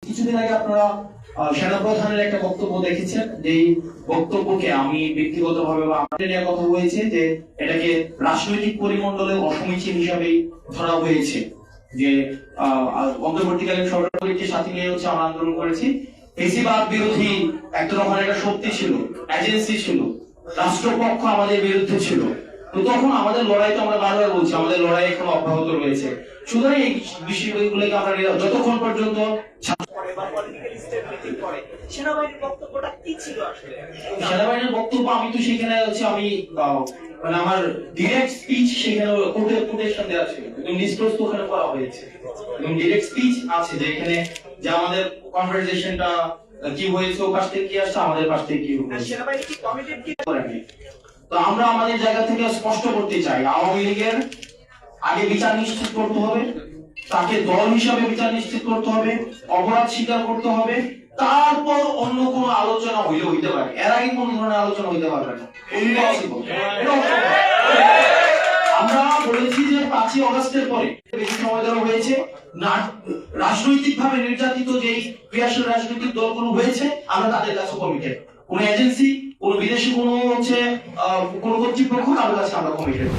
কিছুদিন আগে আপনারা সেনাপ্রধানের একটা বক্তব্য দেখেছেন, যে বক্তব্যকে আমি ব্যক্তিগতভাবে বা আমাদের নিয়ে কথা হয়েছে যে এটাকে রাজনৈতিক পরিমণ্ডলে অসমীচীন হিসাবেই ধরা হয়েছে। যে অন্তর্বর্তীকালীন সরকারকে সাথে নিয়ে হচ্ছে আমরা আন্দোলন করেছি, ফেসিবাদ বিরোধী একটা রকমের একটা শক্তি ছিল, এজেন্সি ছিল, রাষ্ট্রপক্ষ আমাদের বিরুদ্ধে ছিল। তো তখন আমাদের লড়াই, তো আমরা বারবার বলছি আমাদের লড়াই এখন অব্যাহত রয়েছে। সুতরাং এই বিষয়গুলোকে আমরা যতক্ষণ পর্যন্ত সেনাবাহিনীর বক্তব্যটা কি ছিল আসলে? সেনাবাহিনীর বক্তব্য আমি তো সেখানে হচ্ছে আমি মানে আমার ডিরেক্ট স্পিচ সেখানে কোটেশন দেওয়া ছিল, একদম নিষ্প্রস্ত ওখানে করা হয়েছে, একদম ডিরেক্ট স্পিচ আছে যে এখানে যে আমাদের কনভারসেশনটা কি হয়েছে, ও পাশ থেকে কি আসছে, আমাদের পাশ থেকে কি হয়েছে। সেনাবাহিনী কি কমিটেড কি করেনি। তো আমরা আমাদের জায়গা থেকে স্পষ্ট করতে চাই, আওয়ামী লীগের আগে বিচার নিশ্চিত করতে হবে, তাকে দল হিসাবে বিচার নিশ্চিত করতে হবে, অপরাধ স্বীকার করতে হবে, তারপর অন্য কোনো আলোচনা হইতে পারে। এর আগে কোন ধরনের আলোচনা হইতে পারবে না। আমরা বলেছি যে 5ই আগস্টের পরে বেশি সময় দেওয়া হয়েছে, রাজনৈতিক ভাবে নির্যাতিত যে ক্রিয়াশীল রাজনৈতিক দলগুলো হয়েছে, আমরা তাদের কাছে কমিটেড। কোন এজেন্সি, কোন বিদেশি কোন হচ্ছে কোন কর্তৃপক্ষ, তাদের কাছে আমরা কমিটেড।